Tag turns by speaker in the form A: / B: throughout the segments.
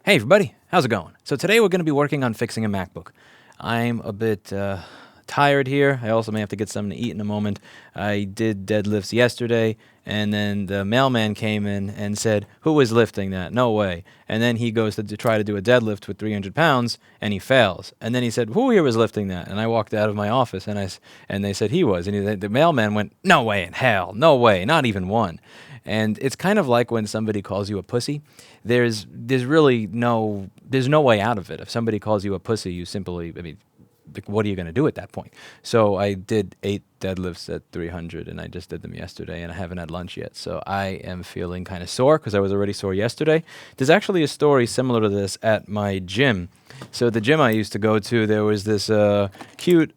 A: Hey everybody, how's it going? So today we're going to be working on fixing a MacBook. I'm a bit tired here. I also may have to get something to eat in a moment. I did deadlifts yesterday, and then the mailman came in and said, "Who is lifting that? No way." And then he goes to try to do a deadlift with 300 pounds, and he fails. And then he said, "Who here was lifting that?" And I walked out of my office, and they said he was. And the mailman went, "No way in hell, no way, not even one." And it's kind of like when somebody calls you a pussy. There's really no way out of it. If somebody calls you a pussy, you simply, what are you going to do at that point? So I did 8 deadlifts at 300, and I just did them yesterday, and I haven't had lunch yet. So I am feeling kind of sore because I was already sore yesterday. There's actually a story similar to this at my gym. So the gym I used to go to, there was this cute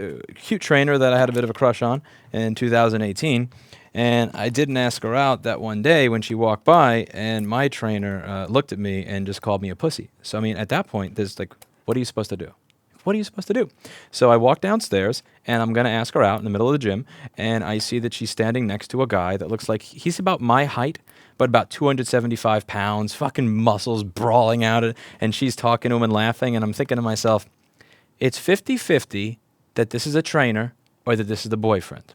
A: trainer that I had a bit of a crush on in 2018. And I didn't ask her out that one day when she walked by, and my trainer looked at me and just called me a pussy. So, I mean, at that point, there's like, what are you supposed to do? What are you supposed to do? So I walk downstairs, and I'm going to ask her out in the middle of the gym, and I see that she's standing next to a guy that looks like he's about my height, but about 275 pounds, fucking muscles brawling out it, and she's talking to him and laughing, and I'm thinking to myself, it's 50-50 that this is a trainer or that this is the boyfriend.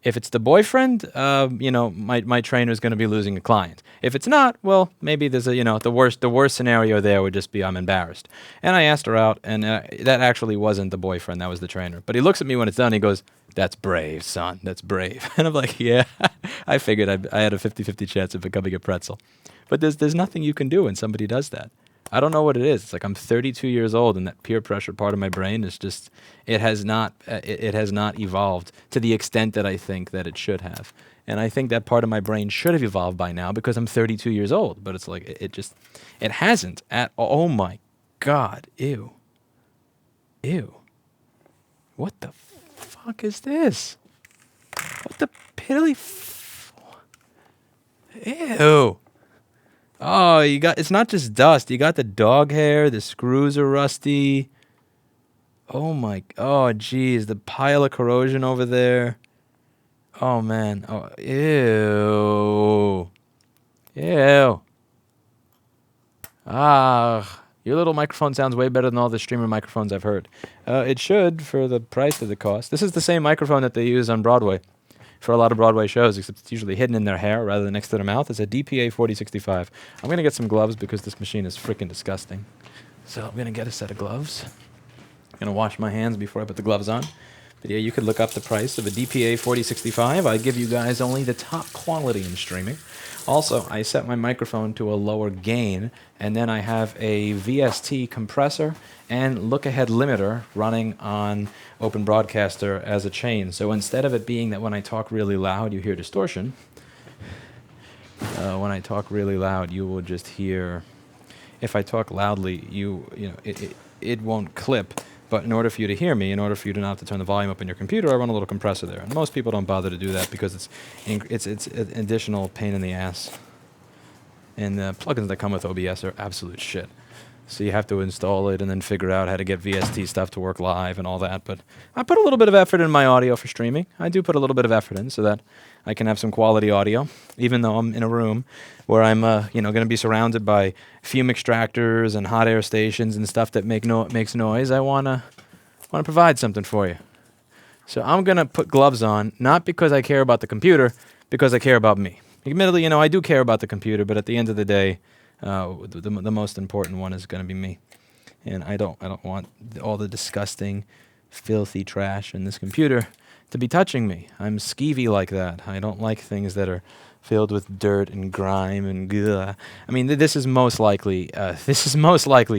A: If it's the boyfriend, my trainer is going to be losing a client. If it's not, well, maybe there's the worst scenario there would just be I'm embarrassed. And I asked her out, and that actually wasn't the boyfriend, that was the trainer. But he looks at me when it's done, he goes, "That's brave, son, that's brave." And I'm like, yeah, I figured I had a 50-50 chance of becoming a pretzel. But there's nothing you can do when somebody does that. I don't know what it is. It's like I'm 32 years old, and that peer pressure part of my brain is just, it has not evolved to the extent that I think that it should have. And I think that part of my brain should have evolved by now because I'm 32 years old. But it's like, it hasn't at all. Oh my God. Ew. Ew. What the fuck is this? What the piddly Ew. Oh, it's not just dust. You got the dog hair, the screws are rusty. Oh geez, the pile of corrosion over there. Oh man, oh, ew. Ew. Ah, your little microphone sounds way better than all the streamer microphones I've heard. It should for the price of the cost. This is the same microphone that they use on Broadway for a lot of Broadway shows, except it's usually hidden in their hair rather than next to their mouth. It's a DPA 4065. I'm going to get some gloves because this machine is freaking disgusting. So I'm going to get a set of gloves. I'm going to wash my hands before I put the gloves on. But yeah, you could look up the price of a DPA 4065. I give you guys only the top quality in streaming. Also, I set my microphone to a lower gain, and then I have a VST compressor and look-ahead limiter running on Open Broadcaster as a chain. So instead of it being that when I talk really loud, you hear distortion, when I talk really loud, you will just hear, if I talk loudly, it won't clip. But in order for you to hear me, in order for you to not have to turn the volume up in your computer, I run a little compressor there. And most people don't bother to do that because it's an additional pain in the ass. And the plugins that come with OBS are absolute shit. So you have to install it and then figure out how to get VST stuff to work live and all that. But I put a little bit of effort in my audio for streaming. I do put a little bit of effort in so that I can have some quality audio, even though I'm in a room where I'm going to be surrounded by fume extractors and hot air stations and stuff that makes noise. I want to provide something for you. So I'm going to put gloves on, not because I care about the computer, because I care about me. Admittedly, I do care about the computer, but at the end of the day, the most important one is going to be me. And I don't want all the disgusting, filthy trash in this computer to be touching me. I'm skeevy like that. I don't like things that are filled with dirt and grime and gah. I mean, this is most likely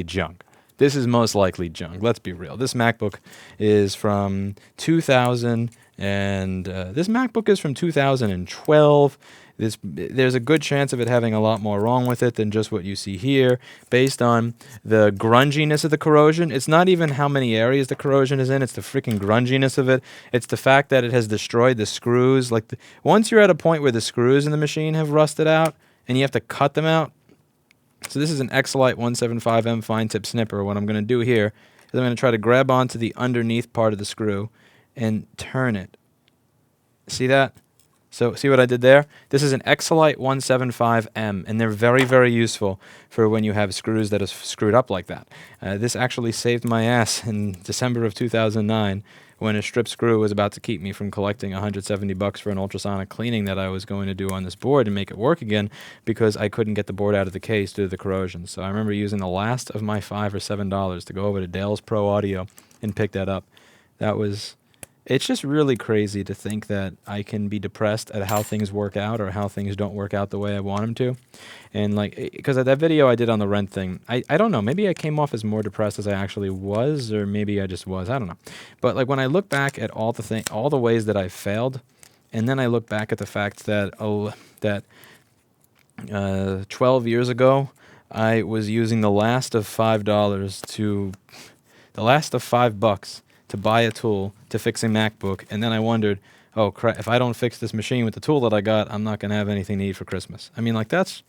A: junk. This is most likely junk. Let's be real. This MacBook is from 2000, and this MacBook is from 2012. There's a good chance of it having a lot more wrong with it than just what you see here, based on the grunginess of the corrosion. It's not even how many areas the corrosion is in, it's the freaking grunginess of it. It's the fact that it has destroyed the screws. Once you're at a point where the screws in the machine have rusted out, and you have to cut them out. So this is an Xlite 175M fine tip snipper. What I'm going to do here is I'm going to try to grab onto the underneath part of the screw and turn it. See that? So see what I did there? This is an Exolite 175M, and they're very, very useful for when you have screws that are screwed up like that. This actually saved my ass in December of 2009 when a strip screw was about to keep me from collecting $170 for an ultrasonic cleaning that I was going to do on this board and make it work again because I couldn't get the board out of the case due to the corrosion. So I remember using the last of my $5 or $7 to go over to Dale's Pro Audio and pick that up. It's just really crazy to think that I can be depressed at how things work out or how things don't work out the way I want them to. And like, because of that video I did on the rent thing, I don't know, maybe I came off as more depressed as I actually was, or maybe I just was, I don't know. But like when I look back at all the ways that I failed, and then I look back at the fact that 12 years ago, I was using the last of $5 to buy a tool to fix a MacBook, and then I wondered, oh crap, if I don't fix this machine with the tool that I got, I'm not going to have anything to eat for Christmas. I mean, like it's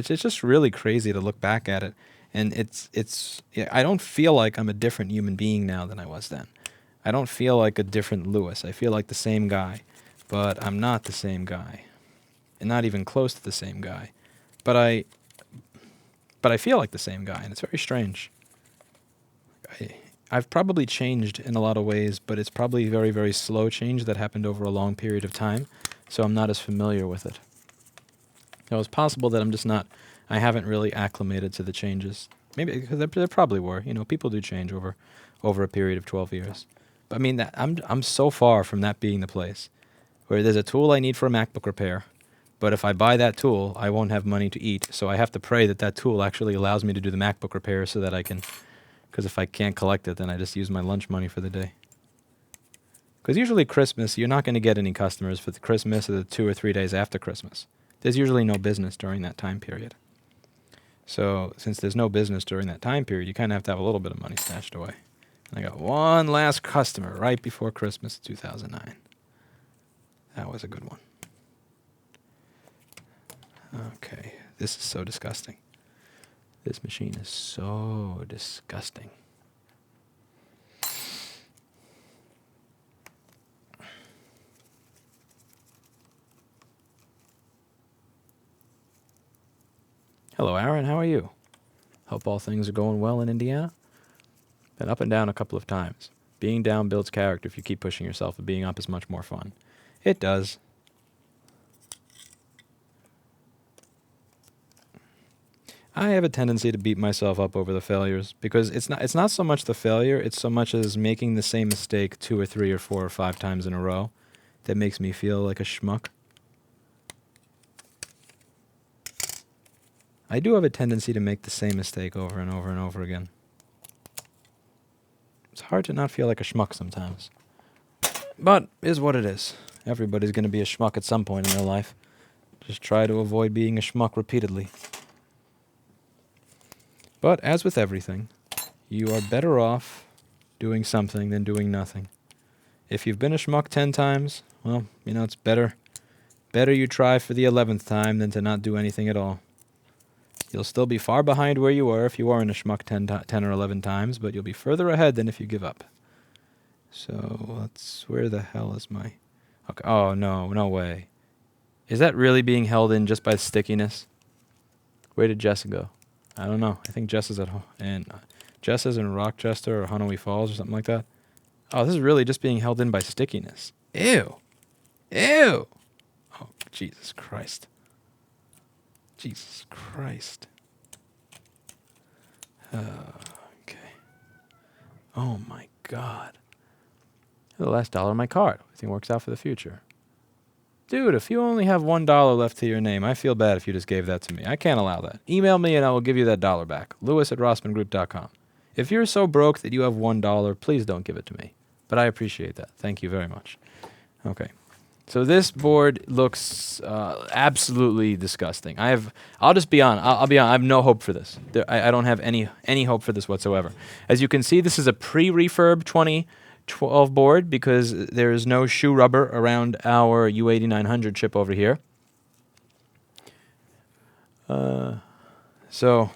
A: just really crazy to look back at it. And I don't feel like I'm a different human being now than I was then. I don't feel like a different Lewis. I feel like the same guy, but I'm not the same guy, and not even close to the same guy. But I feel like the same guy, and it's very strange. I've probably changed in a lot of ways, but it's probably very, very slow change that happened over a long period of time, so I'm not as familiar with it. So it's possible that I haven't really acclimated to the changes. Maybe because there probably were. People do change over a period of 12 years. But I mean, I'm so far from that being the place where there's a tool I need for a MacBook repair, but if I buy that tool, I won't have money to eat, so I have to pray that tool actually allows me to do the MacBook repair so that I can. Because if I can't collect it, then I just use my lunch money for the day. Because usually Christmas, you're not going to get any customers for the Christmas or the 2 or 3 days after Christmas. There's usually no business during that time period. So since there's no business during that time period, you kind of have to have a little bit of money stashed away. And I got one last customer right before Christmas 2009. That was a good one. Okay, this is so disgusting. This machine is so disgusting. Hello, Aaron. How are you? Hope all things are going well in Indiana. Been up and down a couple of times. Being down builds character if you keep pushing yourself, but being up is much more fun. It does. I have a tendency to beat myself up over the failures because it's not so much the failure, it's so much as making the same mistake 2 or 3 or 4 or 5 times in a row that makes me feel like a schmuck. I do have a tendency to make the same mistake over and over and over again. It's hard to not feel like a schmuck sometimes. But is what it is. Everybody's going to be a schmuck at some point in their life. Just try to avoid being a schmuck repeatedly. But as with everything, you are better off doing something than doing nothing. If you've been a schmuck 10 times, well, it's better you try for the 11th time than to not do anything at all. You'll still be far behind where you were if you weren't a schmuck 10 or 11 times, but you'll be further ahead than if you give up. So where the hell is my... Okay. Oh, no way. Is that really being held in just by stickiness? Where did Jess go? I don't know. I think Jess is at home. And Jess is in Rochester or Honoe Falls or something like that. Oh, this is really just being held in by stickiness. Ew. Oh, Jesus Christ. Jesus Christ. Okay. Oh, my God. The last dollar on my card. Everything works out for the future. Dude, if you only have $1 left to your name, I feel bad if you just gave that to me. I can't allow that. Email me and I will give you that dollar back. Lewis@rossmangroup.com. If you're so broke that you have $1, please don't give it to me. But I appreciate that. Thank you very much. Okay. So this board looks absolutely disgusting. I'll just be honest. I'll be honest. I have no hope for this. I don't have any hope for this whatsoever. As you can see, this is a pre-refurb 2012 board because there is no shoe rubber around our U8900 chip over here. So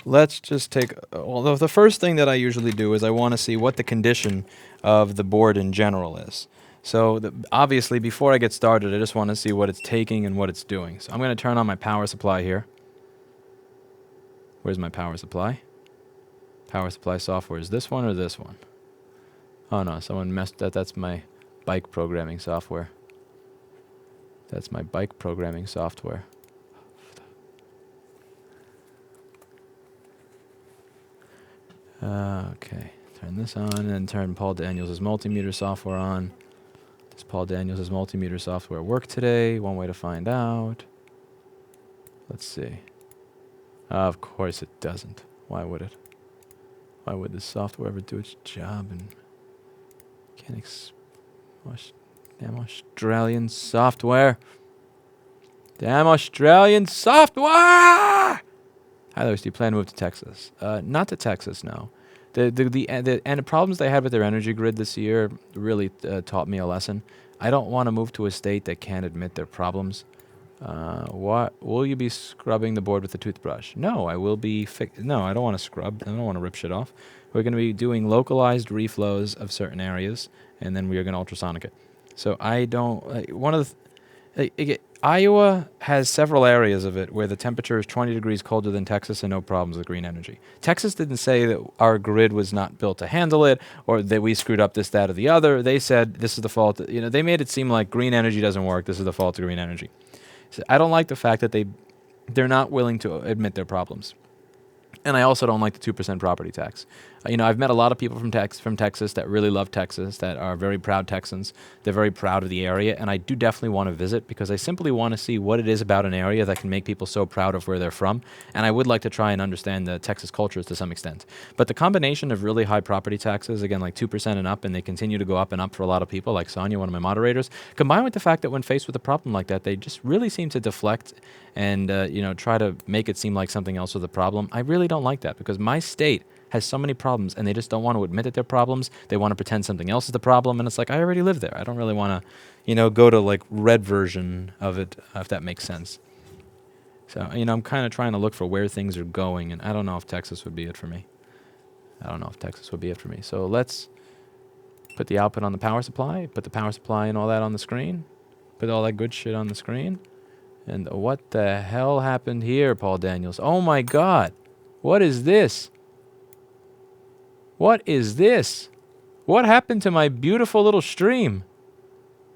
A: let's just take... Although the first thing that I usually do is I want to see what the condition of the board in general is. So obviously, before I get started, I just want to see what it's taking and what it's doing. So I'm going to turn on my power supply here. Where's my power supply? Power supply software is this one or this one? Oh no, someone messed that. That's my bike programming software. That's my bike programming software. Okay, turn this on and then turn Paul Daniels' multimeter software on. Does Paul Daniels' multimeter software work today? One way to find out. Let's see. Of course it doesn't. Why would it? Why would this software ever do its job? And can't damn Australian software. Damn Australian software! Hi, Lewis. Do you plan to move to Texas? Not to Texas, no. And the problems they had with their energy grid this year really taught me a lesson. I don't want to move to a state that can't admit their problems. What will you be scrubbing the board with a toothbrush? No, I will be. No, I don't want to scrub. I don't want to rip shit off. We're going to be doing localized reflows of certain areas, and then we are going to ultrasonic it. So I don't. One of the Iowa has several areas of it where the temperature is 20 degrees colder than Texas and no problems with green energy. Texas didn't say that our grid was not built to handle it or that we screwed up this, that, or the other. They said this is the fault. They made it seem like green energy doesn't work. This is the fault of green energy. So I don't like the fact that they're not willing to admit their problems. And I also don't like the 2% property tax. I've met a lot of people from Texas that really love Texas, that are very proud Texans. They're very proud of the area, and I do definitely want to visit because I simply want to see what it is about an area that can make people so proud of where they're from. And I would like to try and understand the Texas cultures to some extent. But the combination of really high property taxes, again, like 2% and up, and they continue to go up and up for a lot of people, like Sonia, one of my moderators, combined with the fact that when faced with a problem like that, they just really seem to deflect and try to make it seem like something else was the problem. I really don't like that because my state has so many problems and they just don't want to admit that they're problems. They want to pretend something else is the problem, and it's like, I already live there. I don't really want to, go to like red version of it, if that makes sense. So, I'm kind of trying to look for where things are going, and I don't know if Texas would be it for me. So let's put the output on the power supply, put the power supply and all that on the screen, put all that good shit on the screen. And what the hell happened here, Paul Daniels? Oh my God. What is this? What is this? What happened to my beautiful little stream?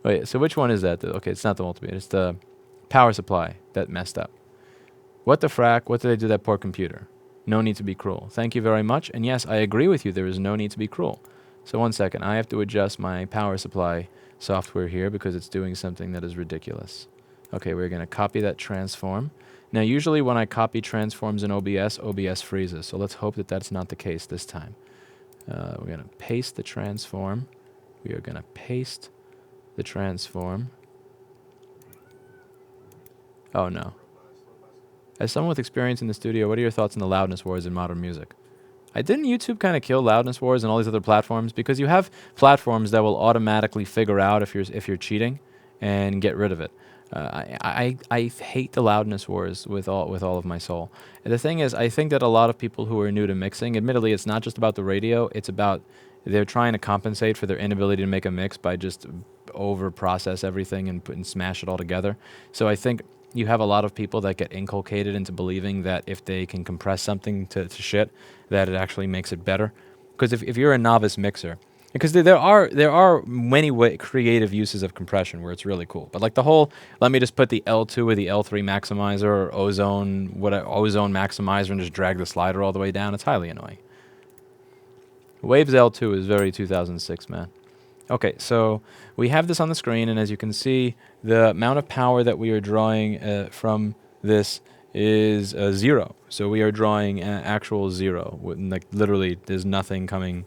A: Wait, so which one is that? Okay, it's not the multimeter. It's the power supply that messed up. What the frack? What did they do to that poor computer? No need to be cruel. Thank you very much. And yes, I agree with you. There is no need to be cruel. So 1 second. I have to adjust my power supply software here because it's doing something that is ridiculous. Okay, we're going to copy that transform. Now, usually when I copy transforms in OBS freezes. So let's hope that that's not the case this time. We're going to paste the transform. We are going to paste the transform. Oh, no. As someone with experience in the studio, what are your thoughts on the loudness wars in modern music? Didn't YouTube kind of kill loudness wars and all these other platforms? Because you have platforms that will automatically figure out if you're cheating and get rid of it. I hate the loudness wars with all of my soul. And the thing is, I think that a lot of people who are new to mixing, admittedly, it's not just about the radio. It's about they're trying to compensate for their inability to make a mix by just over-process everything and smash it all together. So I think you have a lot of people that get inculcated into believing that if they can compress something to shit, that it actually makes it better. Because if you're a novice mixer, because there are many creative uses of compression where it's really cool. But like the whole, let me just put the L2 or the L3 maximizer or ozone maximizer and just drag the slider all the way down, it's highly annoying. Waves L2 is very 2006, man. Okay, so we have this on the screen, and as you can see, the amount of power that we are drawing from this is 0. So we are drawing actual 0. Like literally, there's nothing coming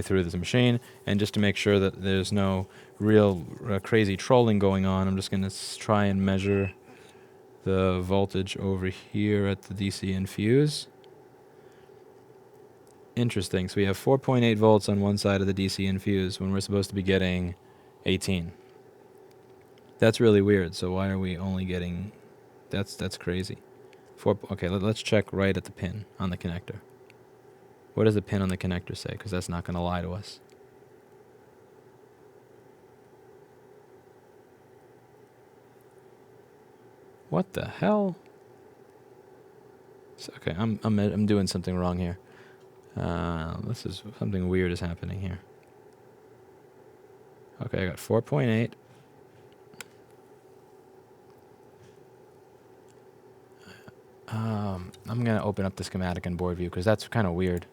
A: through this machine. And just to make sure that there's no real crazy trolling going on, I'm just going to try and measure the voltage over here at the DC infuse. Interesting. So we have 4.8 volts on one side of the DC infuse when we're supposed to be getting 18. That's really weird. So why are we only getting... That's crazy. Okay, let's check right at the pin on the connector. What does the pin on the connector say? Because that's not going to lie to us. What the hell? Okay, I'm doing something wrong here. This is something weird is happening here. Okay, I got 4.8. I'm gonna open up the schematic in board view because that's kind of weird.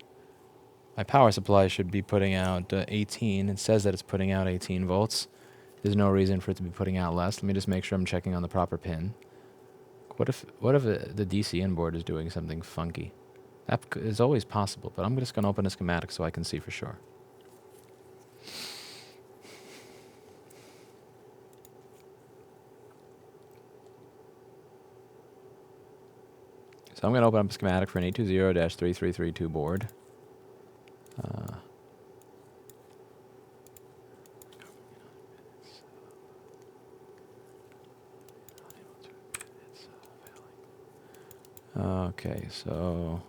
A: My power supply should be putting out 18. It says that it's putting out 18 volts. There's no reason for it to be putting out less. Let me just make sure I'm checking on the proper pin. What if the DC in board is doing something funky? That is always possible, but I'm just gonna open a schematic so I can see for sure. So I'm going to open up a schematic for an 820-3332 board. Okay, so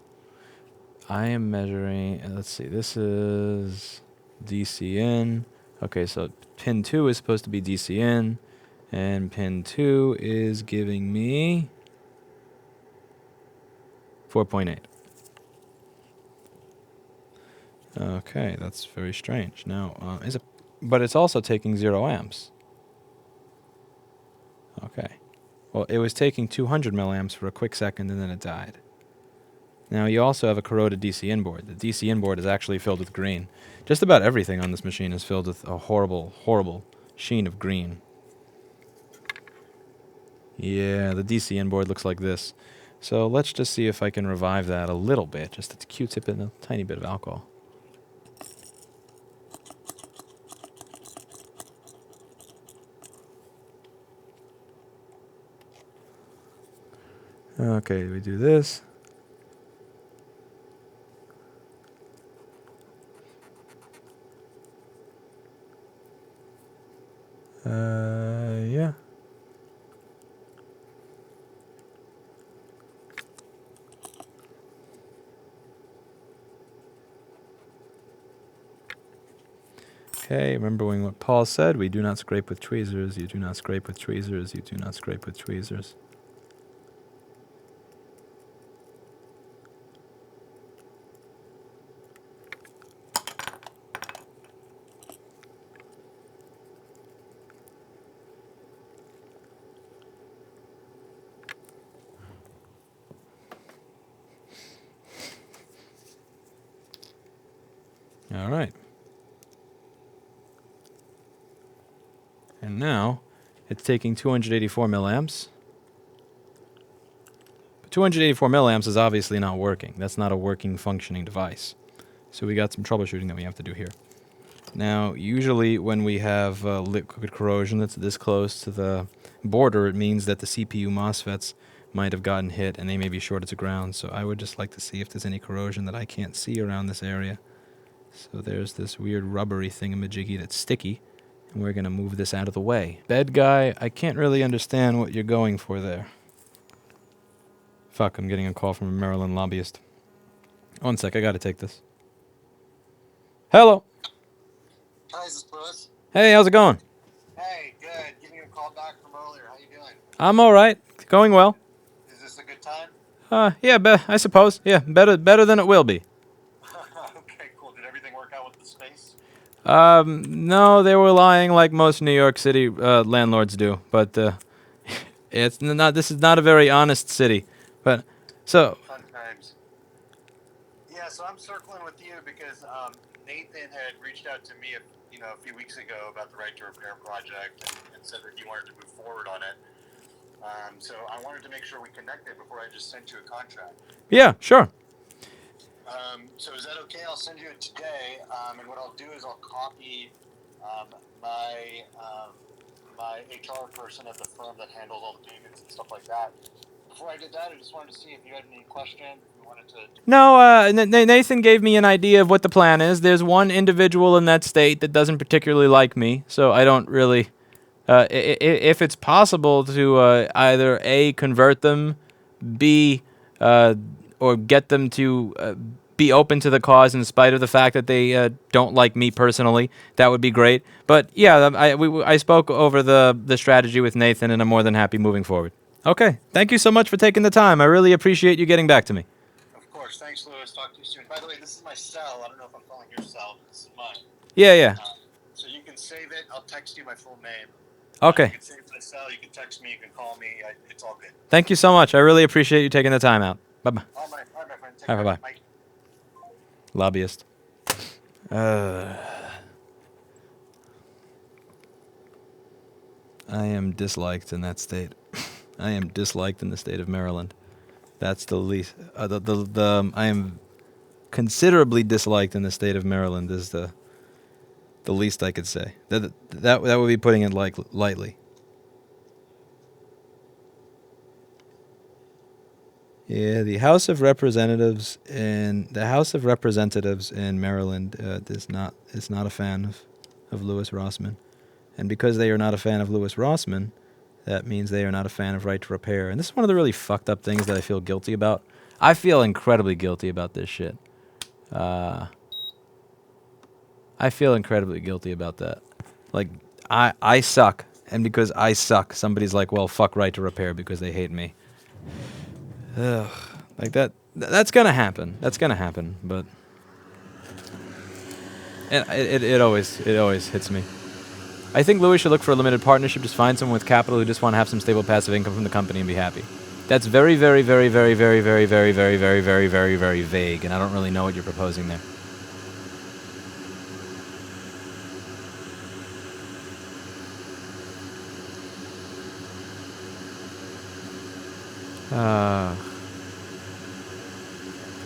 A: I am measuring, let's see, this is DC in. Okay, so pin 2 is supposed to be DC in, and pin 2 is giving me 4.8. Okay, that's very strange. Now, but it's also taking 0 amps. Okay. Well, it was taking 200 milliamps for a quick second and then it died. Now, you also have a corroded DC in board. The DC in board is actually filled with green. Just about everything on this machine is filled with a horrible, horrible sheen of green. Yeah, the DC in board looks like this. So let's just see if I can revive that a little bit. Just a Q-tip and a tiny bit of alcohol. Okay, we do this. Yeah. Okay, remembering what Paul said, we do not scrape with tweezers, you do not scrape with tweezers, you do not scrape with tweezers. All right. And now it's taking 284 milliamps. But 284 milliamps is obviously not working. That's not a working, functioning device. So we got some troubleshooting that we have to do here. Now, usually when we have liquid corrosion that's this close to the border, it means that the CPU MOSFETs might have gotten hit and they may be shorted to ground. So I would just like to see if there's any corrosion that I can't see around this area. So there's this weird rubbery thingamajiggy that's sticky, and we're going to move this out of the way. Bed guy, I can't really understand what you're going for there. Fuck, I'm getting a call from a Maryland lobbyist. One sec, I got to take this. Hello.
B: Hi, is this Lewis?
A: Hey, how's it going?
B: Hey, good. Giving you a call back from earlier. How you doing?
A: I'm all right. Going well.
B: Is this a good time?
A: Yeah, I suppose. Yeah, better than it will be.
B: Okay, cool. Did everything work out with the space?
A: No, they were lying like most New York City landlords do, but it's not. This is not a very honest city. But so.
B: Fun times. Yeah, so I'm circling with you because Nathan had reached out to me, a few weeks ago about the right to repair project and said that you wanted to move forward on it. So I wanted to make sure we connected before I just sent you a contract.
A: Yeah, sure.
B: So is that okay? I'll send you it today, and what I'll do is I'll copy my HR person at the firm that handles all the payments and stuff like that. Before I did that, I just wanted to see if you had any questions. If you wanted to.
A: No, Nathan gave me an idea of what the plan is. There's one individual in that state that doesn't particularly like me, so I don't really. If it's possible to either A, convert them, B, or get them to be open to the cause in spite of the fact that they don't like me personally, that would be great. But yeah, I spoke over the strategy with Nathan, and I'm more than happy moving forward. Okay. Thank you so much for taking the time. I really appreciate you getting back to me.
B: Of course. Thanks, Lewis. Talk to you soon. By the way, this is my cell. I don't know if I'm calling your cell, but this is mine.
A: Yeah, yeah.
B: So you can save it. I'll text you my full name.
A: Okay.
B: You can save my cell. You can text me. You can call me. It's all good.
A: Thank you so much. I really appreciate you taking the time out. Bye-bye.
B: All right, my friend. Take
A: All right,
B: care.
A: bye-bye. Lobbyist. I am disliked in that state. I am disliked in the state of Maryland. That's the least. I am considerably disliked in the state of Maryland. Is the least I could say. That would be putting it lightly. Yeah, the House of Representatives in Maryland is not a fan of Louis Rossmann, and because they are not a fan of Louis Rossmann, that means they are not a fan of right to repair. And this is one of the really fucked up things that I feel guilty about. I feel incredibly guilty about this shit. I feel incredibly guilty about that. Like, I suck, and because I suck, somebody's like, well, fuck right to repair because they hate me. Ugh. Like that's gonna happen. That's gonna happen, but it always hits me. I think Louis should look for a limited partnership. Just find someone with capital who just want to have some stable passive income from the company and be happy. That's very, very, very, very, very, very, very, very, very, very, very, very vague, and I don't really know what you're proposing there.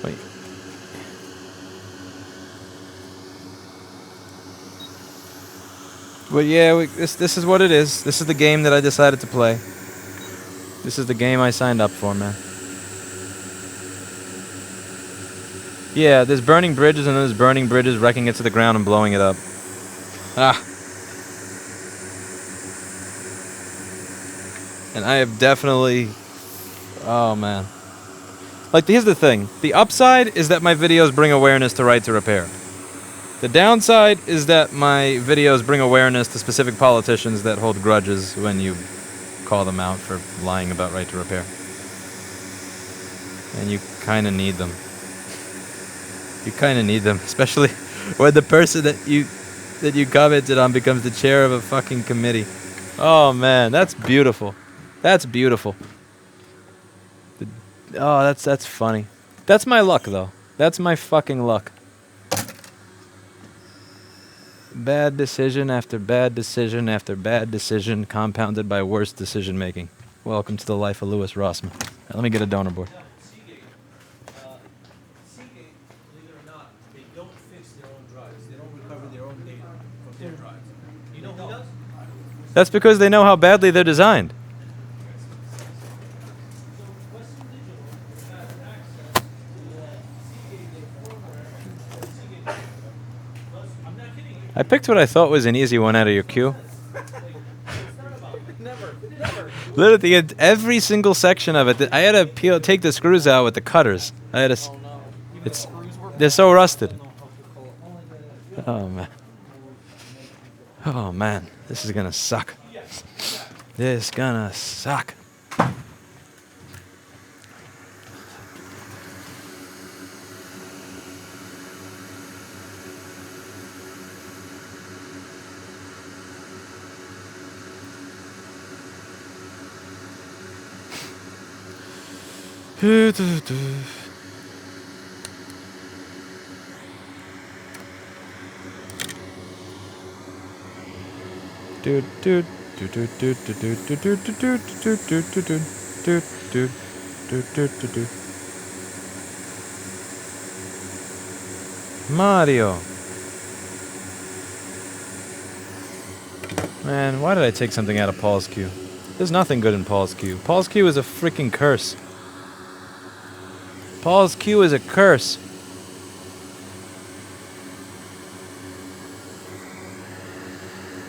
A: Wait. But yeah, this is what it is. This is the game that I decided to play. This is the game I signed up for, man. Yeah, there's burning bridges and there's burning bridges, wrecking it to the ground and blowing it up. Ah. And I have definitely... Oh, man. Like, here's the thing. The upside is that my videos bring awareness to right to repair. The downside is that my videos bring awareness to specific politicians that hold grudges when you call them out for lying about right to repair. And you kind of need them. You kind of need them, especially when the person that you commented on becomes the chair of a fucking committee. Oh man, that's beautiful. That's beautiful. Oh, that's funny. That's my luck, though. That's my fucking luck. Bad decision after bad decision after bad decision, compounded by worse decision making. Welcome to the life of Louis Rossmann. Let me get a donor board.
C: Seagate, believe it or not, they don't fix their own drives. They don't recover their own data from their drives. You know who does?
A: That's because they know how badly they're designed. I picked what I thought was an easy one out of your queue. Literally, every single section of it, I had to take the screws out with the cutters. I had to. They're so rusted. Oh man. Oh man, this is gonna suck. This is gonna suck. Mario. Man, why did I take something out of Paul's queue? There's nothing good in Paul's queue. Paul's queue is a freaking curse. Paul's queue is a curse.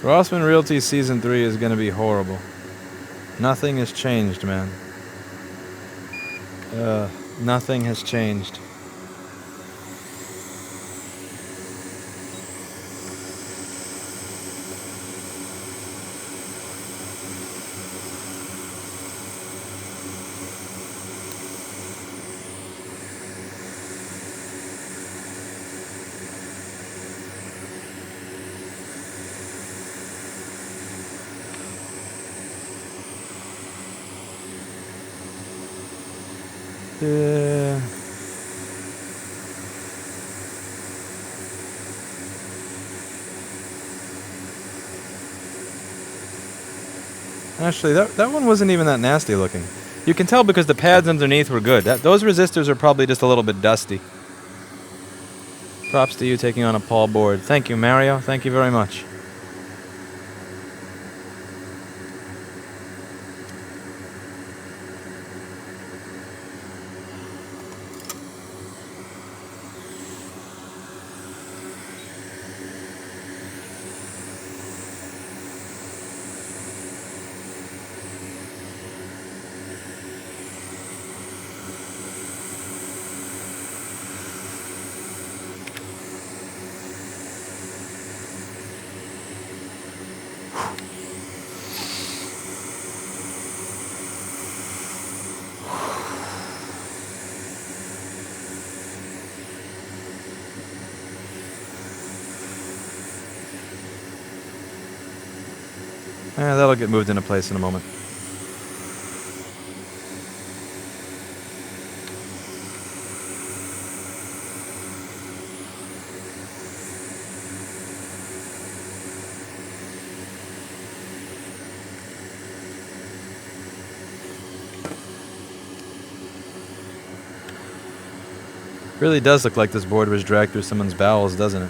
A: Rossmann Realty Season 3 is going to be horrible. Nothing has changed, man. Nothing has changed. Actually, that one wasn't even that nasty looking. You can tell because the pads underneath were good. Those resistors are probably just a little bit dusty. Props to you taking on a Paul board. Thank you, Mario. Thank you very much. That'll get moved into place in a moment. Really does look like this board was dragged through someone's bowels, doesn't it?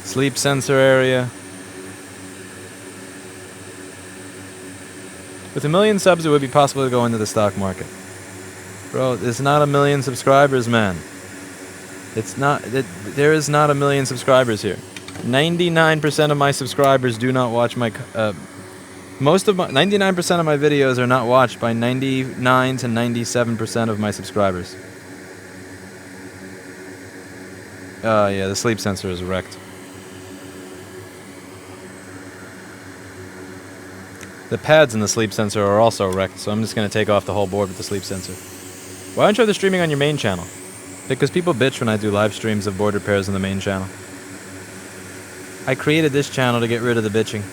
A: Sleep sensor area. With 1 million subs, it would be possible to go into the stock market. Bro, it's not 1 million subscribers, man. It's not. There is not 1 million subscribers here. 99% of my subscribers do not watch my. 99% of my videos are not watched by 99 to 97% of my subscribers. Yeah, the sleep sensor is wrecked. The pads in the sleep sensor are also wrecked, so I'm just going to take off the whole board with the sleep sensor. Why aren't you the streaming on your main channel? Because people bitch when I do live streams of board repairs on the main channel. I created this channel to get rid of the bitching.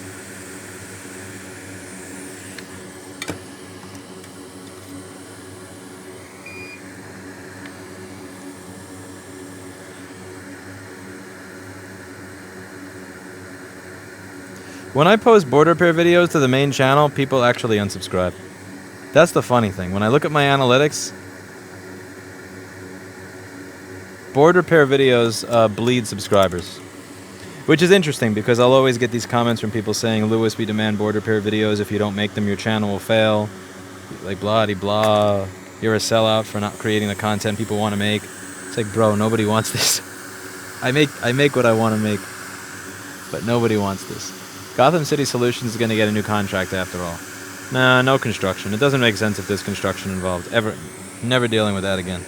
A: When I post board repair videos to the main channel, people actually unsubscribe. That's the funny thing. When I look at my analytics, board repair videos bleed subscribers. Which is interesting because I'll always get these comments from people saying, Lewis, we demand board repair videos. If you don't make them, your channel will fail. Like blah-de-blah. You're a sellout for not creating the content people want to make. It's like, bro, nobody wants this. I make what I want to make. But nobody wants this. Gotham City Solutions is going to get a new contract after all. Nah, no construction. It doesn't make sense if there's construction involved. Never dealing with that again.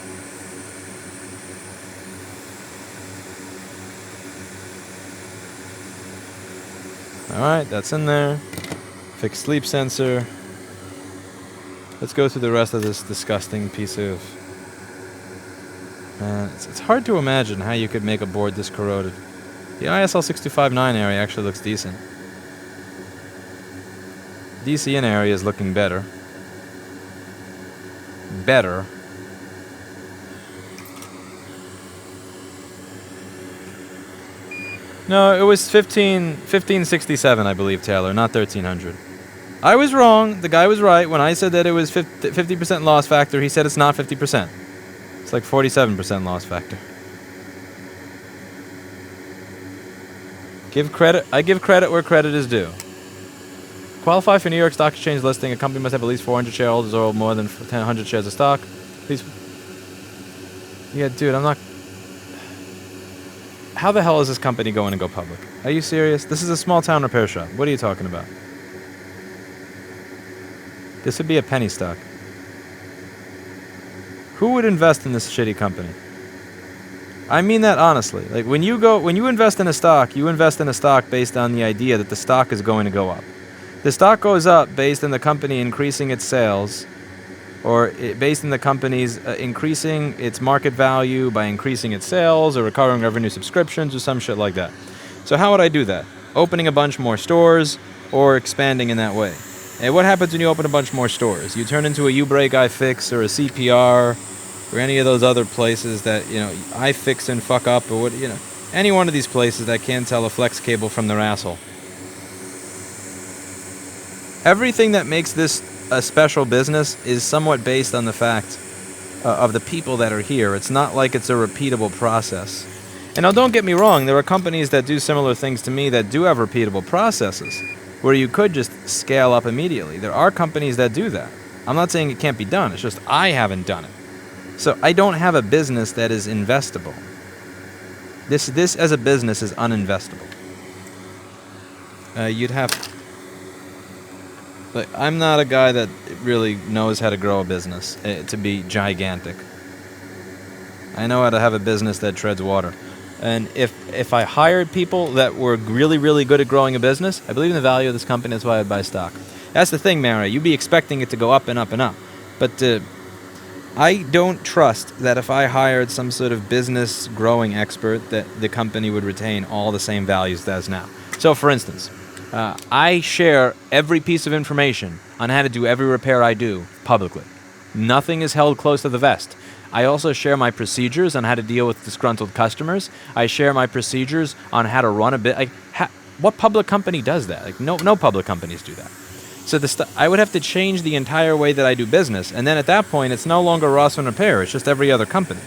A: Alright, that's in there. Fix sleep sensor. Let's go through the rest of this disgusting piece of... it's hard to imagine how you could make a board this corroded. The ISL 629 area actually looks decent. DCN area is looking better. No, it was 1567, I believe, Taylor, not 1300. I was wrong. The guy was right. When I said that it was 50% loss factor, he said it's not 50%. It's like 47% loss factor. I give credit where credit is due. Qualify for New York Stock Exchange listing. A company must have at least 400 shareholders or more than 100 shares of stock. Please. Yeah, dude, I'm not... How the hell is this company going to go public? Are you serious? This is a small town repair shop. What are you talking about? This would be a penny stock. Who would invest in this shitty company? I mean that honestly. Like when you invest in a stock, you invest in a stock based on the idea that the stock is going to go up. The stock goes up based on the company increasing its sales, or based on the company's increasing its market value by increasing its sales or recurring revenue subscriptions or some shit like that. So how would I do that? Opening a bunch more stores or expanding in that way. And what happens when you open a bunch more stores? You turn into a U-Break iFix or a CPR or any of those other places that, iFix and fuck up, or any one of these places that can't tell a flex cable from their asshole. Everything that makes this a special business is somewhat based on the fact of the people that are here. It's not like it's a repeatable process. And now don't get me wrong, there are companies that do similar things to me that do have repeatable processes where you could just scale up immediately. There are companies that do that. I'm not saying it can't be done, it's just I haven't done it. So I don't have a business that is investable. This as a business is uninvestable. You'd have... But I'm not a guy that really knows how to grow a business to be gigantic. I know how to have a business that treads water. And if I hired people that were really, really good at growing a business, I believe in the value of this company, that's why I'd buy stock. That's the thing, Mara. You'd be expecting it to go up and up and up. But I don't trust that if I hired some sort of business growing expert that the company would retain all the same values as now. So, for instance... I share every piece of information on how to do every repair I do publicly. Nothing is held close to the vest. I also share my procedures on how to deal with disgruntled customers. I share my procedures on how to run a bit. What public company does that? No public companies do that. So I would have to change the entire way that I do business, and then at that point, it's no longer Ross and Repair. It's just every other company.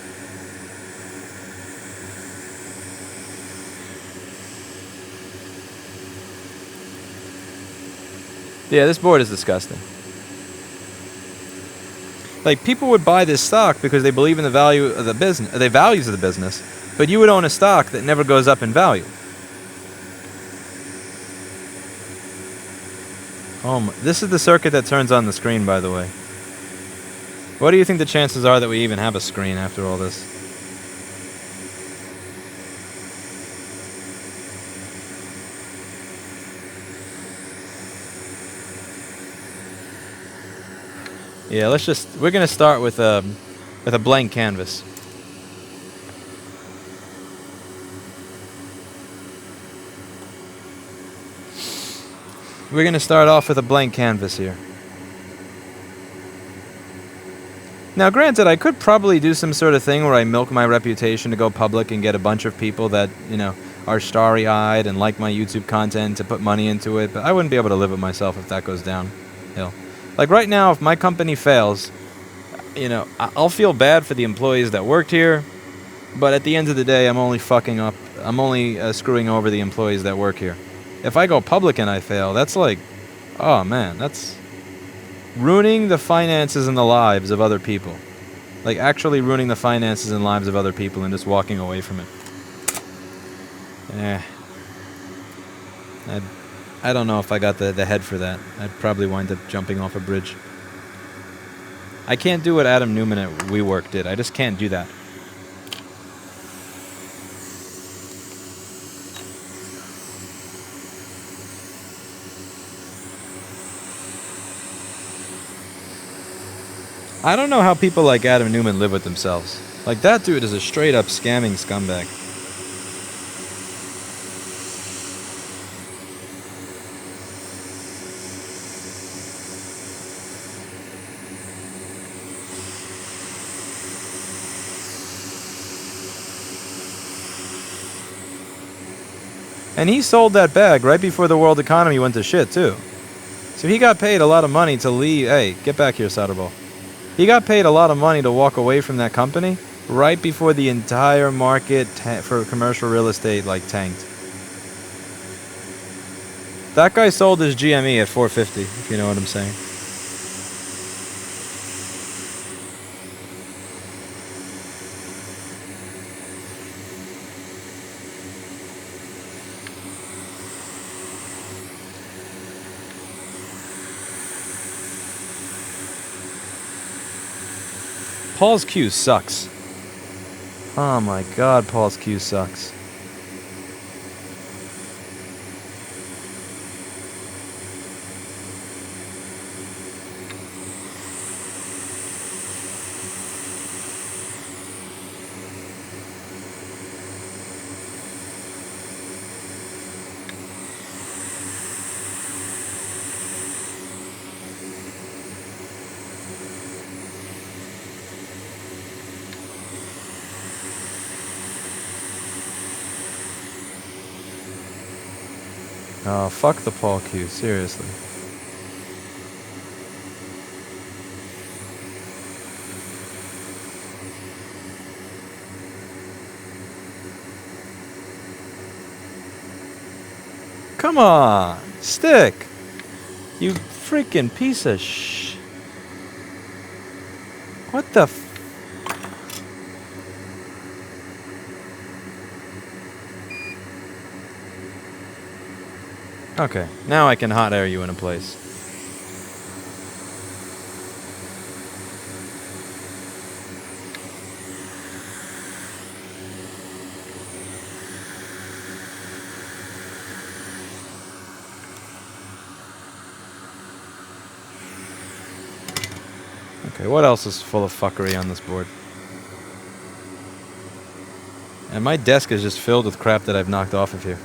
A: Yeah, this board is disgusting. Like, people would buy this stock because they believe in the value of the business, the values of the business, but you would own a stock that never goes up in value. This is the circuit that turns on the screen, by the way. What do you think the chances are that we even have a screen after all this? Yeah, we're going to start with a blank canvas. We're going to start off with a blank canvas here. Now, granted, I could probably do some sort of thing where I milk my reputation to go public and get a bunch of people that, are starry-eyed and like my YouTube content to put money into it, but I wouldn't be able to live with myself if that goes downhill. Like right now, if my company fails, I'll feel bad for the employees that worked here, but at the end of the day, I'm only screwing over the employees that work here. If I go public and I fail, that's like, oh man, that's ruining the finances and the lives of other people. Like actually ruining the finances and lives of other people and just walking away from it. I don't know if I got the head for that. I'd probably wind up jumping off a bridge. I can't do what Adam Newman at WeWork did. I just can't do that. I don't know how people like Adam Newman live with themselves. Like, that dude is a straight up scamming scumbag. And he sold that bag right before the world economy went to shit, too. So he got paid a lot of money to leave. Hey, get back here, Soderball. He got paid a lot of money to walk away from that company right before the entire market for commercial real estate, tanked. That guy sold his GME at $450, if you know what I'm saying. Paul's Q sucks. Oh my god, Paul's Q sucks. Oh, fuck the Paul Q, seriously. Come on, stick! You freaking piece of sh... What the f... Okay, now I can hot air you in a place. Okay, what else is full of fuckery on this board? And my desk is just filled with crap that I've knocked off of here.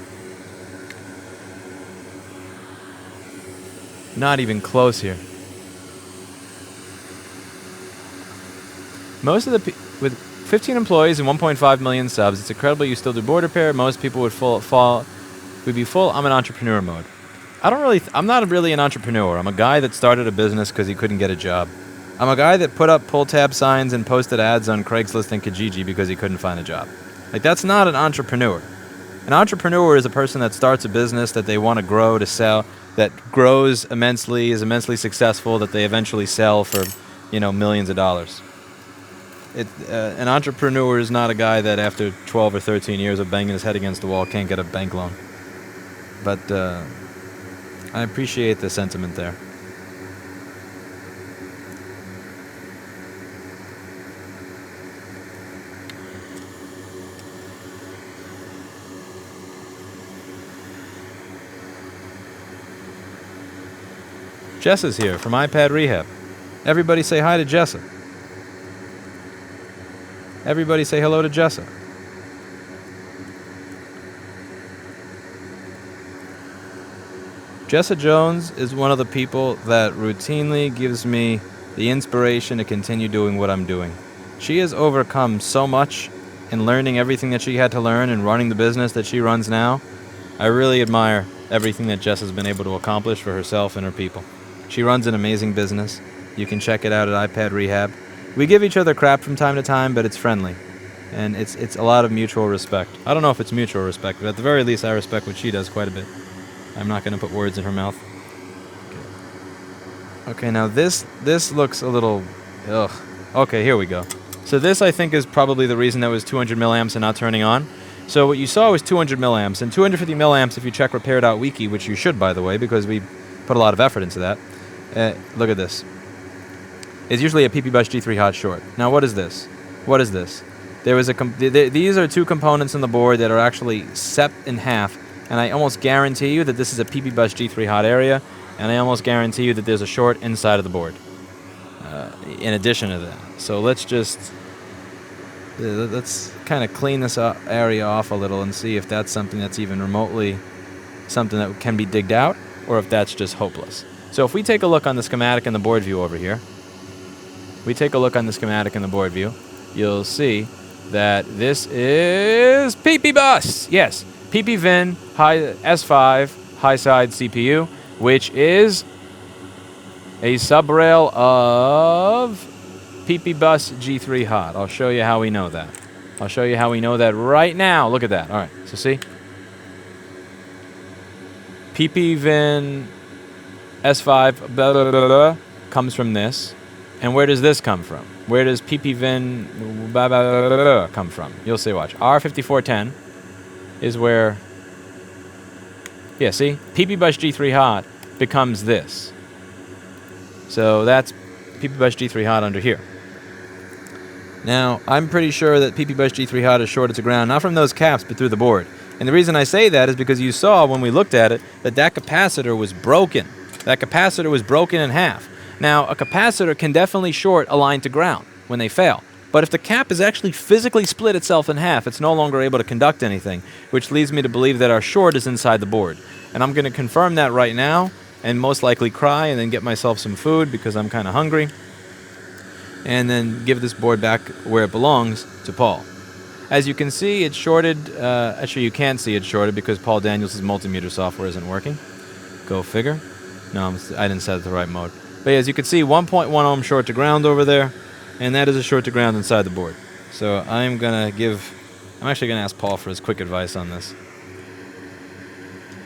A: Not even close here. Most of the with 15 employees and 1.5 million subs, it's incredible you still do board repair. Most people would be full. I'm an entrepreneur mode. I'm not really an entrepreneur. I'm a guy that started a business because he couldn't get a job. I'm a guy that put up pull tab signs and posted ads on Craigslist and Kijiji because he couldn't find a job. Like, that's not an entrepreneur. An entrepreneur is a person that starts a business that they want to grow, to sell, that grows immensely, is immensely successful, that they eventually sell for, millions of dollars. An entrepreneur is not a guy that after 12 or 13 years of banging his head against the wall can't get a bank loan. But I appreciate the sentiment there. Jessa's here from iPad Rehab. Everybody say hi to Jessa. Everybody say hello to Jessa. Jessa Jones is one of the people that routinely gives me the inspiration to continue doing what I'm doing. She has overcome so much in learning everything that she had to learn and running the business that she runs now. I really admire everything that Jessa's been able to accomplish for herself and her people. She runs an amazing business. You can check it out at iPad Rehab. We give each other crap from time to time, but it's friendly. And it's a lot of mutual respect. I don't know if it's mutual respect, but at the very least I respect what she does quite a bit. I'm not going to put words in her mouth. Okay, now this looks a little... Ugh. Okay, here we go. So this, I think, is probably the reason that was 200 milliamps and not turning on. So what you saw was 200 milliamps. And 250 milliamps, if you check Repair.wiki, which you should, by the way, because we put a lot of effort into that. Look at this. It's usually a PP Bus G3 hot short. Now, what is this? What is this? There was these are two components on the board that are actually set in half, and I almost guarantee you that this is a PP Bus G3 hot area, and I almost guarantee you that there's a short inside of the board. In addition to that, so let's kind of clean this area off a little and see if that's something that's even remotely something that can be digged out, or if that's just hopeless. So if we take a look on the schematic in the board view over here, you'll see that this is PP Bus. Yes, PP Vin S5 high side CPU, which is a subrail of PP Bus G3 hot. I'll show you how we know that. I'll show you how we know that right now. Look at that. All right, so see? PP Vin S5 blah, blah, blah, blah, comes from this. And where does this come from? Where does PP Vin blah, blah, blah, blah, blah, come from? You'll see, watch. R5410 is where... Yeah, see? PP Bus G3 hot becomes this. So that's PP Bus G3 hot under here. Now, I'm pretty sure that PP Bus G3 hot is shorted to ground, not from those caps, but through the board. And the reason I say that is because you saw when we looked at it that capacitor was broken. That capacitor was broken in half. Now, a capacitor can definitely short a line to ground when they fail. But if the cap is actually physically split itself in half, it's no longer able to conduct anything, which leads me to believe that our short is inside the board. And I'm going to confirm that right now, and most likely cry and then get myself some food because I'm kind of hungry, and then give this board back where it belongs to Paul. As you can see, it's shorted. Actually, you can't see it's shorted because Paul Daniels' multimeter software isn't working. Go figure. No, I didn't set it to the right mode. But as you can see, 1.1 ohm short to ground over there, and that is a short to ground inside the board. So I'm actually gonna ask Paul for his quick advice on this.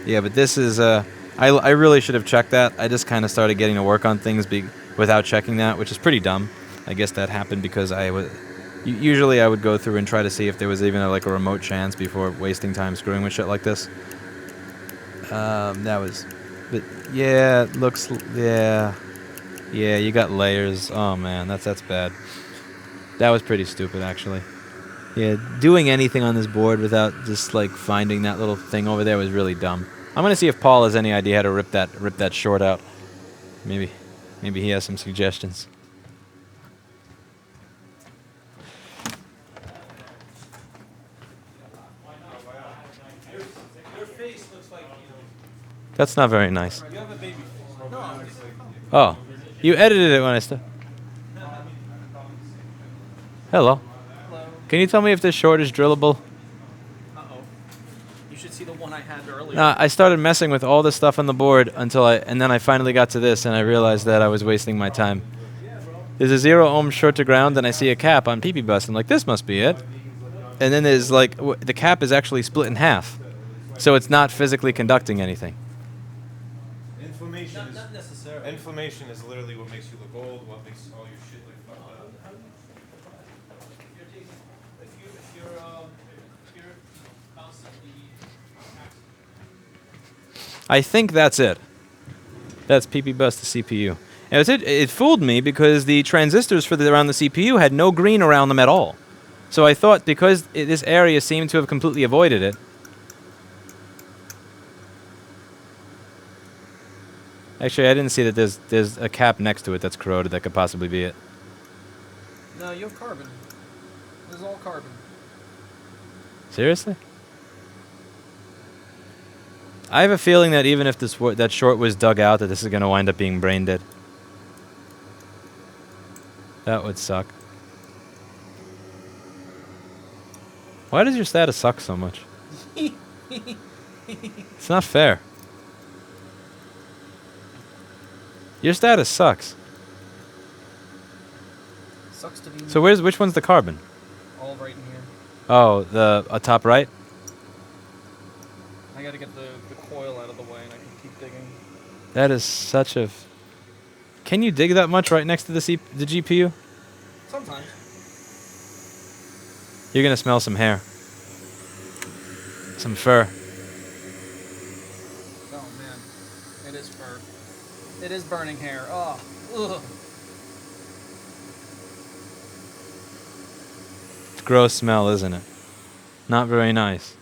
A: Yeah, but this is I really should have checked that. I just kind of started getting to work on things without checking that, which is pretty dumb. I guess that happened because usually I would go through and try to see if there was even a remote chance before wasting time screwing with shit like this. But yeah, it looks, yeah, you got layers. Oh man, that's bad. That was pretty stupid, actually. Yeah, doing anything on this board without just finding that little thing over there was really dumb. I'm gonna see if Paul has any idea how to rip that short out. Maybe he has some suggestions.
C: Your face looks like,
A: That's not very nice.
C: you have a baby face. No,
A: Oh, you edited it when I started. Hello.
C: hello.
A: Can you tell me if this short is drillable?
C: Uh-oh. You should see the one I had earlier.
A: No, I started messing with all this stuff on the board and then I finally got to this and I realized that I was wasting my time. There's a 0 ohm short to ground and I see a cap on PP bus. I'm like, this must be it. And then there's the cap is actually split in half, so it's not physically conducting anything.
D: Inflammation
C: Not necessarily.
D: inflammation is literally what makes you look old, what makes all your shit look fucked up.
C: If you're constantly
A: I think that's it. That's PP bus to CPU. And it fooled me because the transistors around the CPU had no green around them at all. So I thought because this area seemed to have completely avoided it. Actually, I didn't see that there's a cap next to it that's corroded. That could possibly be it.
C: No, you have carbon. This is all carbon.
A: Seriously? I have a feeling that even if that short was dug out, that this is going to wind up being brain dead. That would suck. Why does your status suck so much? It's not fair. Your status sucks.
C: Sucks to be
A: So which one's the carbon?
C: all right in here.
A: Oh, the top right?
C: I gotta get the coil out of the way and I can keep digging.
A: That is such a... Can you dig that much right next to the GPU?
C: Sometimes.
A: You're going to smell some hair. Some fur.
C: Oh man. It is fur. It is burning hair. Oh. Ugh.
A: It's a gross smell, isn't it? Not very nice.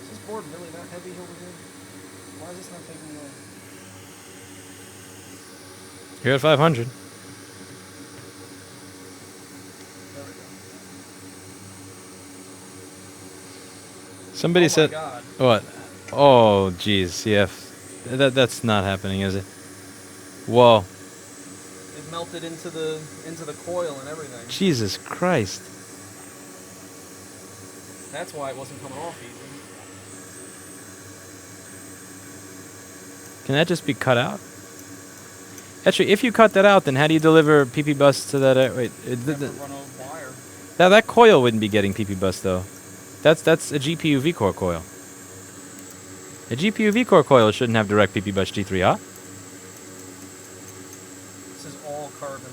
C: Is this board really that heavy over here? Why is this not taking me off?
A: You're at 500.
C: There we go.
A: Somebody
C: Oh
A: said...
C: my God.
A: What? Oh, jeez. Yeah. That's not happening, is it? Whoa.
C: It melted into the coil and everything.
A: Jesus Christ.
C: That's why it wasn't coming off easy.
A: Can that just be cut out? Actually, if you cut that out, then how do you deliver PP bus to that? Wait,
C: Never run a wire.
A: that coil wouldn't be getting PP bus though. That's a GPU V-core coil. A GPU V-core coil shouldn't have direct PP bus G3, huh?
C: This is all carbon.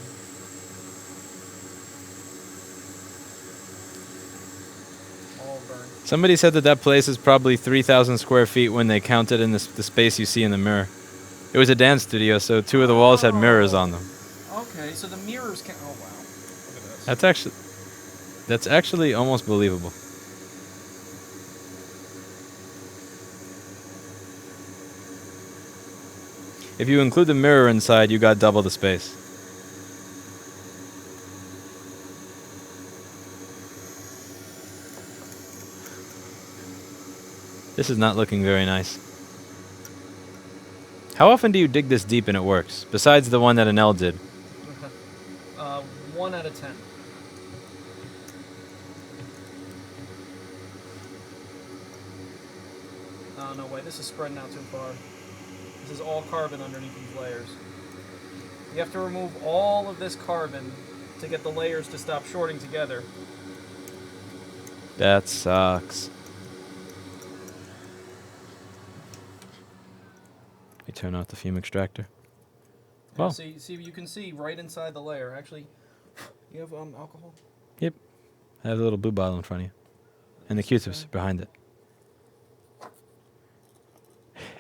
C: All burned.
A: Somebody said that place is probably 3,000 square feet when they counted in the space you see in the mirror. It was a dance studio, so 2 of the walls had mirrors on them.
C: Okay, so the mirrors can. Oh wow. Look at this.
A: That's actually almost believable. If you include the mirror inside, you got double the space. This is not looking very nice. How often do you dig this deep and it works? Besides the one that Anel did.
E: 1 out of 10. Oh, no way. This is spreading out too far. This is all carbon underneath these layers. You have to remove all of this carbon to get the layers to stop shorting together.
A: That sucks. Let me turn off the fume extractor. Well,
E: See, you can see right inside the layer. Actually, you have alcohol?
A: yep. I have a little blue bottle in front of you. And the Q-tips behind it.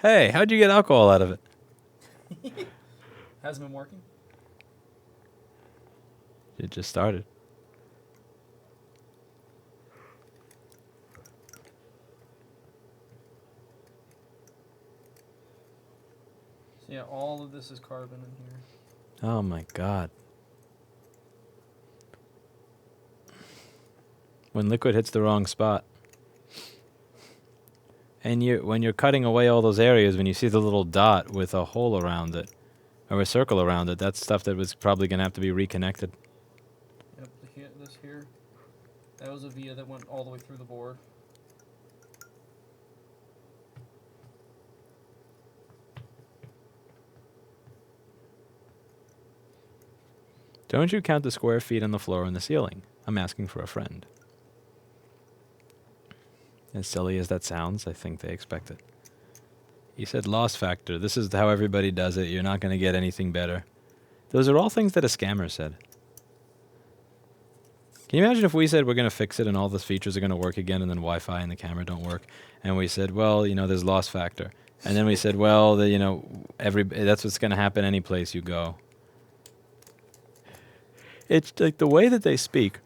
A: Hey, how'd you get alcohol out of it?
E: Hasn't been working?
A: It just started.
E: So yeah, all of this is carbon in here.
A: Oh my god. When liquid hits the wrong spot. And when you're cutting away all those areas, when you see the little dot with a hole around it, or a circle around it, that's stuff that was probably going to have to be reconnected.
E: Yep, this here. That was a via that went all the way through the board.
A: Don't you count the square feet on the floor and the ceiling? I'm asking for a friend. As silly as that sounds, I think they expect it. You said loss factor. This is how everybody does it. You're not going to get anything better. Those are all things that a scammer said. Can you imagine if we said we're going to fix it and all the features are going to work again and then Wi-Fi and the camera don't work? And we said, well, there's loss factor. And then we said, well, that's what's going to happen any place you go. It's like the way that they speak,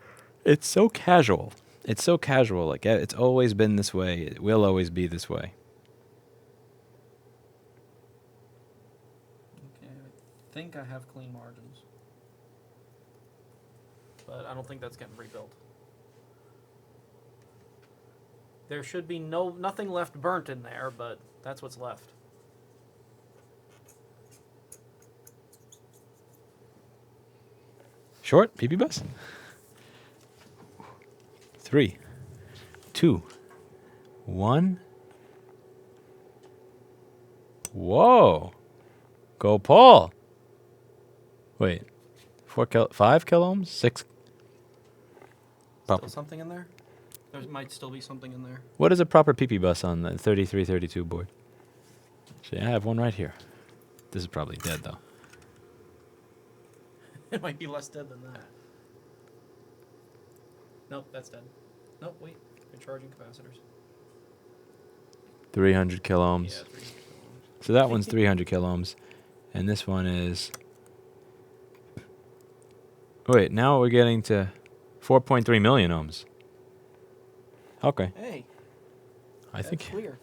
A: it's so casual. It's so casual. Like, it's always been this way. It will always be this way.
E: Okay, I think I have clean margins. But I don't think that's getting rebuilt. There should be nothing left burnt in there, but that's what's left.
A: Short, PP bus. 3, 2, 1. Whoa. Go Paul. Wait. 5 kilo ohms? 6.
E: Still something in there? There might still be something in there.
A: What is a proper PP bus on the 3332 board? Actually, I have one right here. This is probably dead though.
E: It might be less dead than that. Nope, that's dead. Nope, wait. You're charging capacitors.
A: 300 kilo ohms.
E: Yeah, 300 kiloohms.
A: So that one's 300 kilo ohms. And this one is... Wait, now we're getting to 4.3 million ohms. Okay.
E: Hey,
A: I think
E: clear.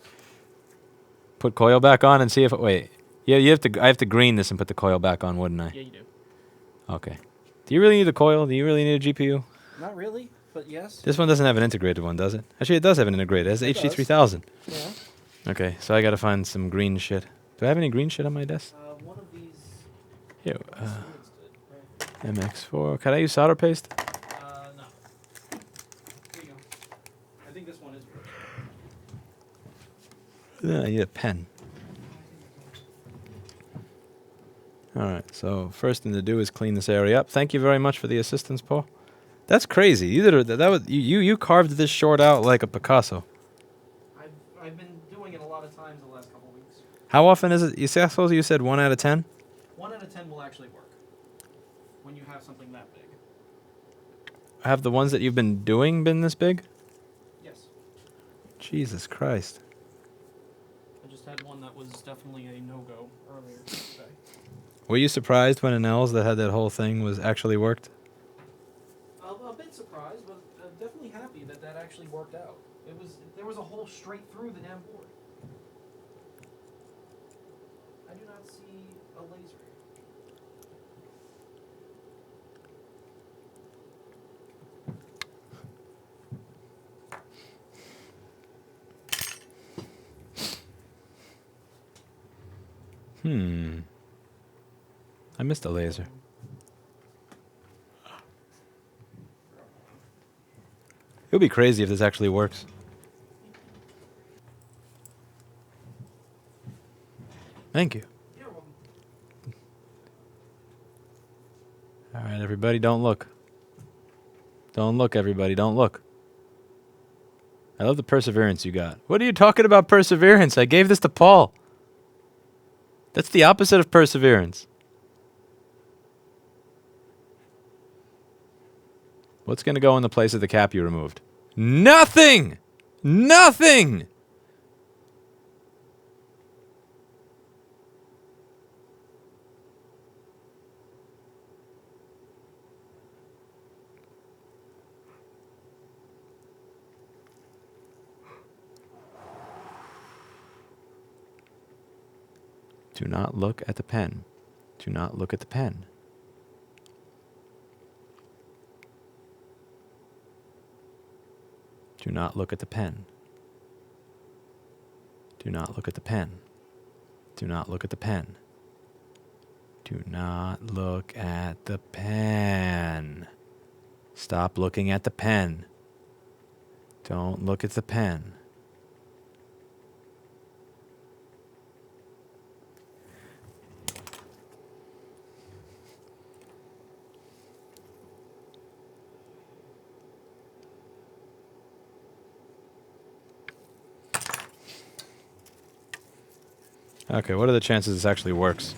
A: put coil back on and see if it... Wait. Yeah, I have to green this and put the coil back on, wouldn't I?
E: Yeah, you do.
A: Okay. Do you really need a coil? Do you really need a GPU?
E: Not really, but yes.
A: This one doesn't have an integrated one, does it? Actually, it does have an integrated. It has
E: It does.
A: HD3000.
E: Yeah.
A: Okay, so I gotta find some green shit. Do I have any green shit on my desk?
E: One of these.
A: Here, MX4. Can I use solder paste?
E: No. Here you go. I think this one is yours.
A: Yeah, I need a pen. Alright, so first thing to do is clean this area up. Thank you very much for the assistance, Paul. That's crazy. You carved this short out like a Picasso.
E: I've been doing it a lot of times the last couple of weeks.
A: How often is it? I suppose you said 1 out of 10?
E: 1 out of 10 will actually work when you have something that big.
A: Have the ones that you've been doing been this big?
E: Yes.
A: Jesus Christ.
E: I just had one that was definitely a no-go earlier today.
A: Were you surprised when an Els that had that whole thing was actually worked?
E: A bit surprised, but definitely happy that that actually worked out. There was a hole straight through the damn board. I do not see a laser.
A: I missed a laser. It would be crazy if this actually works. Thank you.
E: You're welcome.
A: All right, everybody, don't look. Don't look, everybody, don't look. I love the perseverance you got. What are you talking about perseverance? I gave this to Paul. That's the opposite of perseverance. What's going to go in the place of the cap you removed? Nothing! Nothing! Do not look at the pen. Do not look at the pen. Do not look at the pen. Do not look at the pen. Do not look at the pen. Do not look at the pen. Stop looking at the pen. Don't look at the pen. Okay, what are the chances this actually works?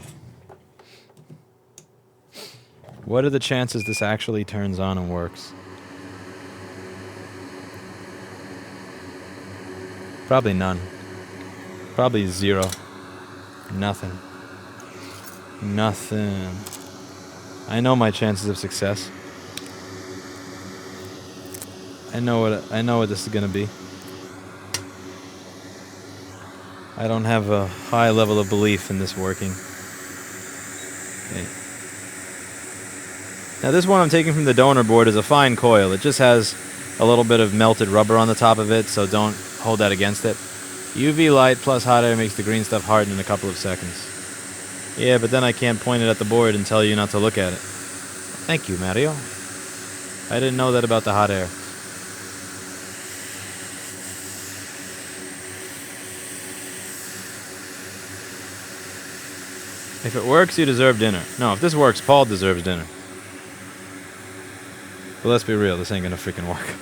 A: What are the chances this actually turns on and works? Probably none. Probably zero. Nothing. Nothing. I know my chances of success. I know what this is gonna be. I don't have a high level of belief in this working. Okay. Now this one I'm taking from the donor board is a fine coil. It just has a little bit of melted rubber on the top of it, so don't hold that against it. UV light plus hot air makes the green stuff harden in a couple of seconds. Yeah, but then I can't point it at the board and tell you not to look at it. Thank you, Mario. I didn't know that about the hot air. If it works, you deserve dinner. No, if this works, Paul deserves dinner. But let's be real, this ain't gonna freaking work.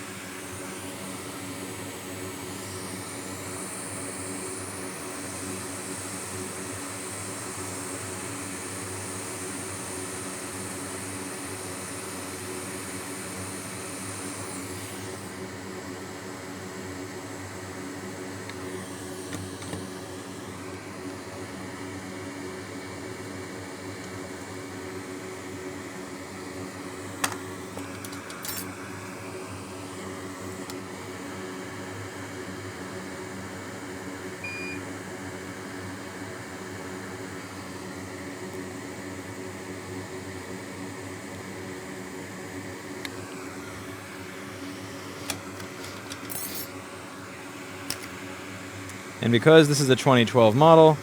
A: And because this is a 2012 model,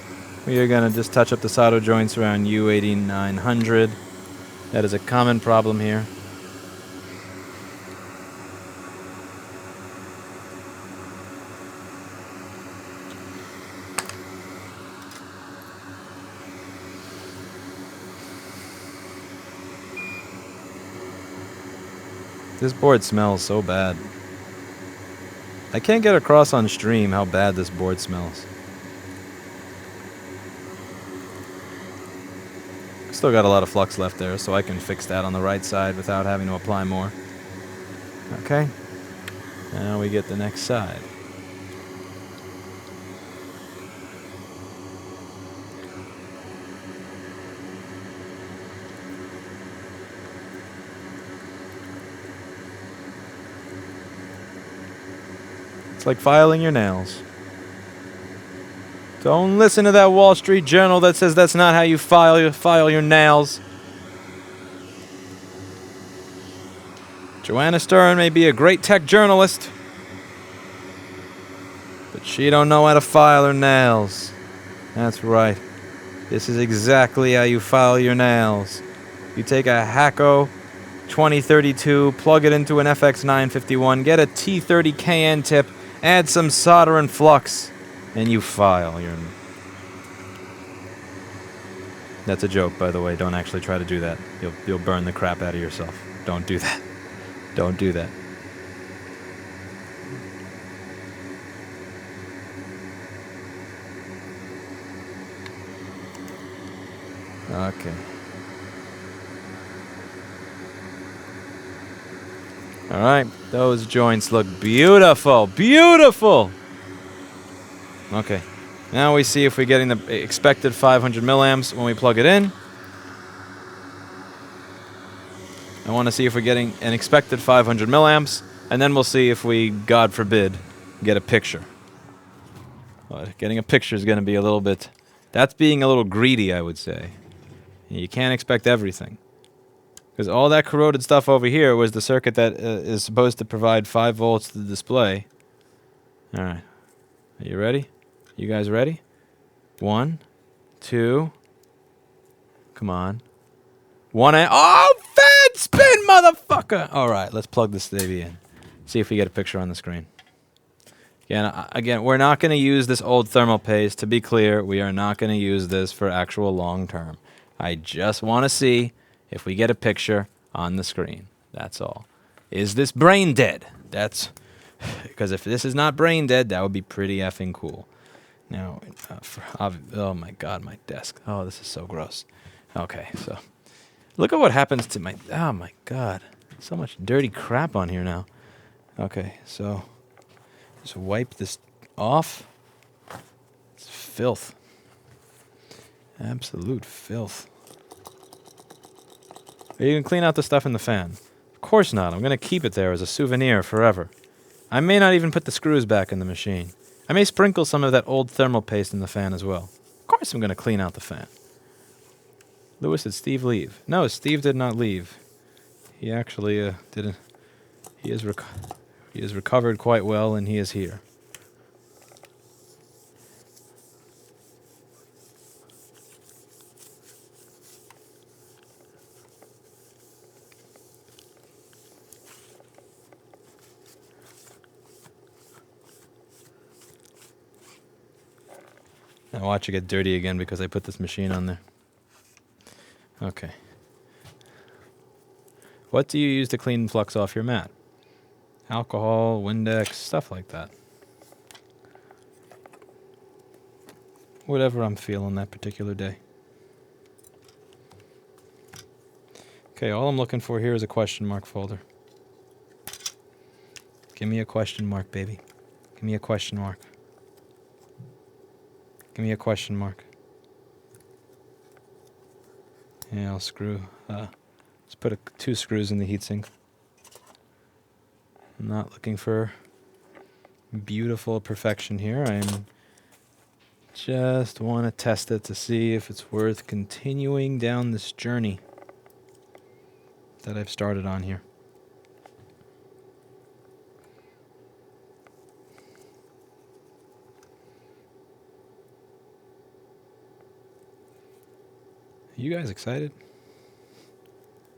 A: we are going to just touch up the solder joints around U8900. That is a common problem here. This board smells so bad. I can't get across on stream how bad this board smells. Still got a lot of flux left there, so I can fix that on the right side without having to apply more. Okay. Now we get the next side. It's like filing your nails. Don't listen to that Wall Street Journal that says that's not how you file your nails. Joanna Stern may be a great tech journalist, but she don't know how to file her nails. That's right. This is exactly how you file your nails. You take a HAKKO 2032, plug it into an FX951, get a T30KN tip, add some solder and flux, and you file your... That's a joke, by the way. Don't actually try to do that. You'll burn the crap out of yourself. Don't do that. Don't do that. Okay. All right. Those joints look beautiful. Beautiful. Okay. Now we see if we're getting the expected 500 milliamps when we plug it in. I want to see if we're getting an expected 500 milliamps, and then we'll see if we, God forbid, get a picture. Getting a picture is going to be a little bit... That's being a little greedy, I would say. You can't expect everything. Because all that corroded stuff over here was the circuit that is supposed to provide 5 volts to the display. All right. Are you ready? You guys ready? 1, 2. Come on. 1 and... Oh, fat spin, motherfucker! All right, let's plug this baby in. See if we get a picture on the screen. Again, we're not going to use this old thermal paste. To be clear, we are not going to use this for actual long term. I just want to see if we get a picture on the screen. That's all. Is this brain dead? That's... Because if this is not brain dead, that would be pretty effing cool. Now, oh my god, my desk. Oh, this is so gross. Okay, so look at what happens to my... Oh my god. So much dirty crap on here now. Okay, so just wipe this off. It's filth. Absolute filth. Are you going to clean out the stuff in the fan? Of course not. I'm going to keep it there as a souvenir forever. I may not even put the screws back in the machine. I may sprinkle some of that old thermal paste in the fan as well. Of course I'm going to clean out the fan. Lewis, did Steve leave? No, Steve did not leave. He actually didn't. He has recovered quite well, and he is here. Now watch it get dirty again because I put this machine on there. Okay. What do you use to clean flux off your mat? Alcohol, Windex, stuff like that. Whatever I'm feeling that particular day. Okay, all I'm looking for here is a question mark folder. Give me a question mark, baby. Give me a question mark. Give me a question mark. Yeah, I'll screw. Let's put 2 screws in the heatsink. I'm not looking for beautiful perfection here. I just want to test it to see if it's worth continuing down this journey that I've started on here. You guys excited?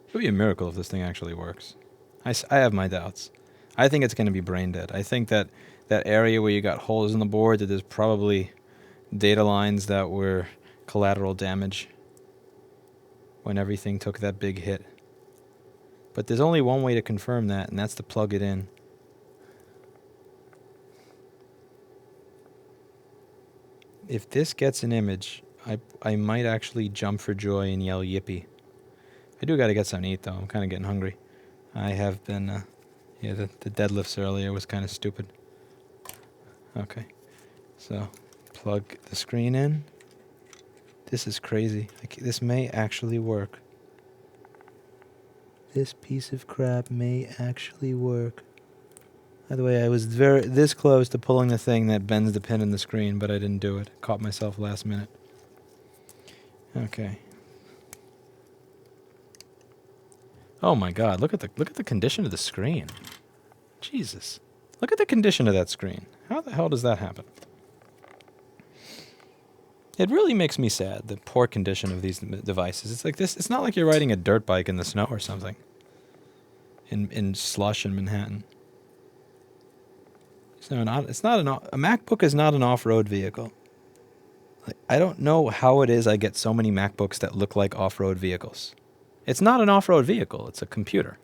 A: It would be a miracle if this thing actually works. I have my doubts. I think it's going to be brain dead. I think that area where you got holes in the board, that there's probably data lines that were collateral damage when everything took that big hit. But there's only one way to confirm that, and that's to plug it in. If this gets an image, I might actually jump for joy and yell yippee. I do got to get something to eat, though. I'm kind of getting hungry. I have been... yeah, the deadlifts earlier was kind of stupid. Okay. So, plug the screen in. This is crazy. This may actually work. This piece of crap may actually work. By the way, I was this close to pulling the thing that bends the pin in the screen, but I didn't do it. Caught myself last minute. Okay. Oh my God! Look at the condition of the screen. Jesus! Look at the condition of that screen. How the hell does that happen? It really makes me sad, the poor condition of these devices. It's like this. It's not like you're riding a dirt bike in the snow or something. In slush in Manhattan. So a MacBook is not an off-road vehicle. Like, I don't know how it is I get so many MacBooks that look like off-road vehicles. It's not an off-road vehicle. It's a computer.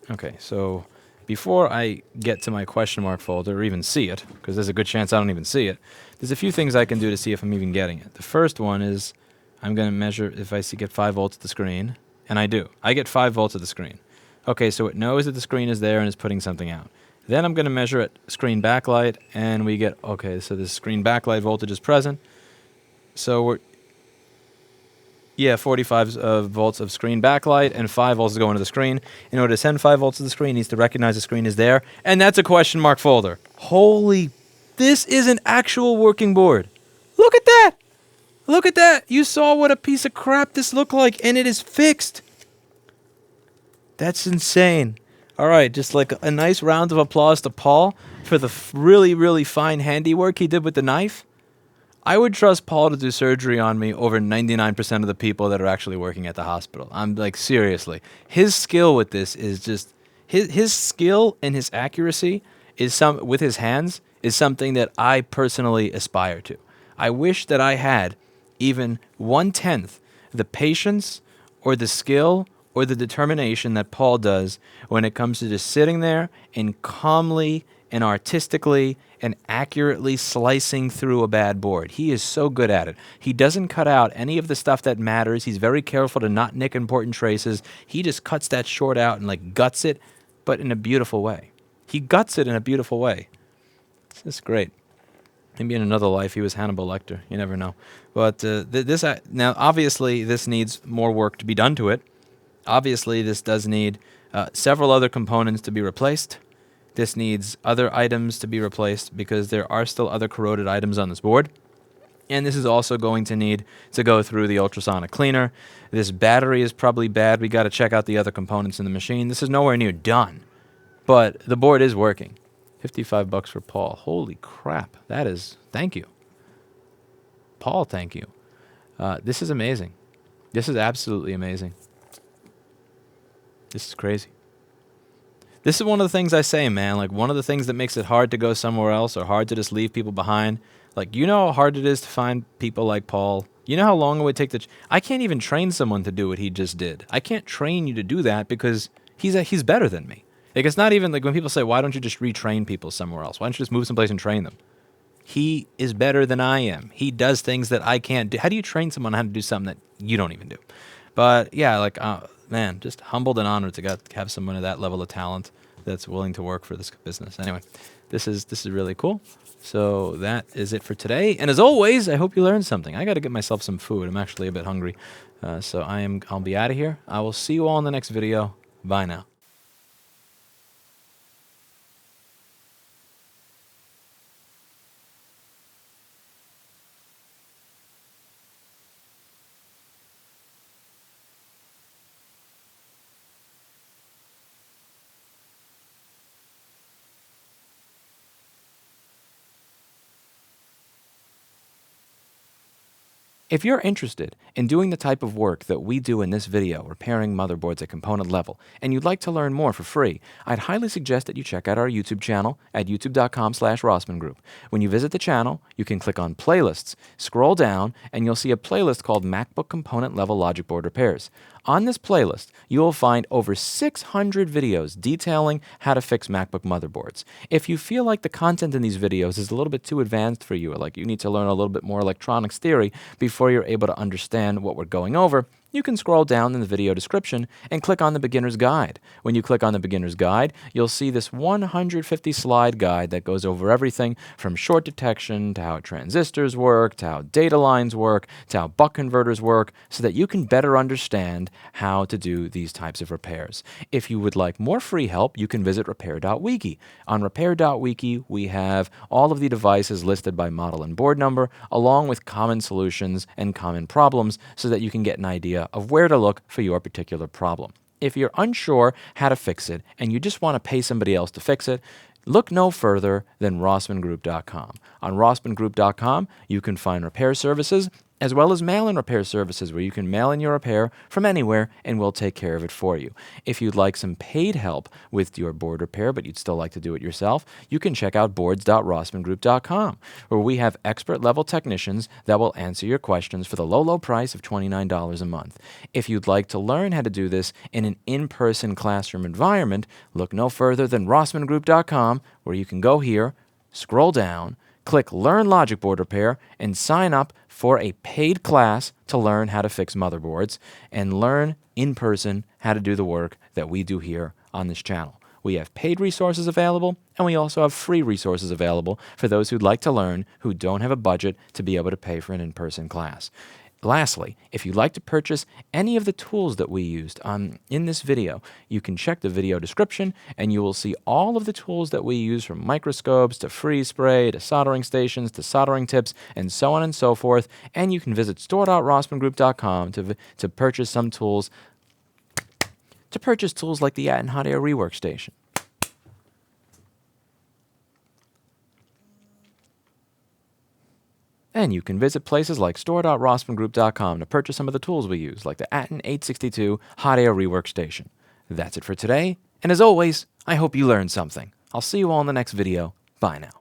A: Okay, so before I get to my question mark folder or even see it, because there's a good chance I don't even see it, there's a few things I can do to see if I'm even getting it. The first one is I'm going to measure if I get 5 volts at the screen, and I do. I get 5 volts at the screen. Okay, so it knows that the screen is there and is putting something out. Then I'm going to measure at screen backlight, and we get, okay, so the screen backlight voltage is present. So we're, 45 volts of screen backlight, and 5 volts is going to the screen. In order to send 5 volts to the screen, it needs to recognize the screen is there, and that's a question mark folder. Holy, this is an actual working board. Look at that! Look at that! You saw what a piece of crap this looked like, and it is fixed. That's insane. All right, just like a nice round of applause to Paul for the really, really fine handiwork he did with the knife. I would trust Paul to do surgery on me over 99% of the people that are actually working at the hospital. I'm like, seriously. His skill with this is just, his skill and his accuracy with his hands is something that I personally aspire to. I wish that I had even 1/10 the patience or the skill or the determination that Paul does when it comes to just sitting there and calmly and artistically and accurately slicing through a bad board. He is so good at it. He doesn't cut out any of the stuff that matters. He's very careful to not nick important traces. He just cuts that short out and like guts it, but in a beautiful way. He guts it in a beautiful way. It's just great. Maybe in another life he was Hannibal Lecter. You never know. But now obviously this needs more work to be done to it. Obviously, this does need several other components to be replaced. This needs other items to be replaced because there are still other corroded items on this board. And this is also going to need to go through the ultrasonic cleaner. This battery is probably bad. We got to check out the other components in the machine. This is nowhere near done, but the board is working. $55 for Paul. Holy crap. That is, thank you. Paul, thank you. This is amazing. This is absolutely amazing. This is crazy. This is one of the things I say, man. Like, one of the things that makes it hard to go somewhere else or hard to just leave people behind. Like, you know how hard it is to find people like Paul? You know how long it would take to... I can't even train someone to do what he just did. I can't train you to do that because he's better than me. Like, it's not even... Like, when people say, why don't you just retrain people somewhere else? Why don't you just move someplace and train them? He is better than I am. He does things that I can't do. How do you train someone how to do something that you don't even do? But, yeah, like... man, just humbled and honored to have someone of that level of talent that's willing to work for this business. Anyway, this is really cool. So that is it for today. And as always, I hope you learned something. I got to get myself some food. I'm actually a bit hungry. So I'll be out of here. I will see you all in the next video. Bye now. If you're interested in doing the type of work that we do in this video, repairing motherboards at component level, and you'd like to learn more for free, I'd highly suggest that you check out our YouTube channel at youtube.com/Rossman Group. When you visit the channel, you can click on Playlists, scroll down, and you'll see a playlist called MacBook Component Level Logic Board Repairs. On this playlist, you will find over 600 videos detailing how to fix MacBook motherboards. If you feel like the content in these videos is a little bit too advanced for you, or like you need to learn a little bit more electronics theory before you're able to understand what we're going over, you can scroll down in the video description and click on the beginner's guide. When you click on the beginner's guide, you'll see this 150 slide guide that goes over everything from short detection to how transistors work, to how data lines work, to how buck converters work, so that you can better understand how to do these types of repairs. If you would like more free help, you can visit repair.wiki. On repair.wiki, we have all of the devices listed by model and board number, along with common solutions and common problems, so that you can get an idea of where to look for your particular problem. If you're unsure how to fix it and you just want to pay somebody else to fix it, look no further than rossmangroup.com. On rossmangroup.com, you can find repair services as well as mail-in repair services where you can mail in your repair from anywhere and we'll take care of it for you. If you'd like some paid help with your board repair but you'd still like to do it yourself, you can check out boards.rossmangroup.com, where we have expert-level technicians that will answer your questions for the low price of $29 a month. If you'd like to learn how to do this in an in-person classroom environment, look no further than rossmangroup.com, where you can go here, scroll down, click Learn Logic Board Repair, and sign up for a paid class to learn how to fix motherboards and learn in person how to do the work that we do here on this channel. We have paid resources available, and we also have free resources available for those who'd like to learn who don't have a budget to be able to pay for an in-person class. Lastly, if you'd like to purchase any of the tools that we used in this video, you can check the video description and you will see all of the tools that we use, from microscopes to freeze spray to soldering stations to soldering tips and so on and so forth. And you can visit store.rossmangroup.com to purchase some tools, like the hot air rework station. And you can visit places like store.rossmangroup.com to purchase some of the tools we use, like the Atten 862 Hot Air Rework Station. That's it for today, and as always, I hope you learned something. I'll see you all in the next video. Bye now.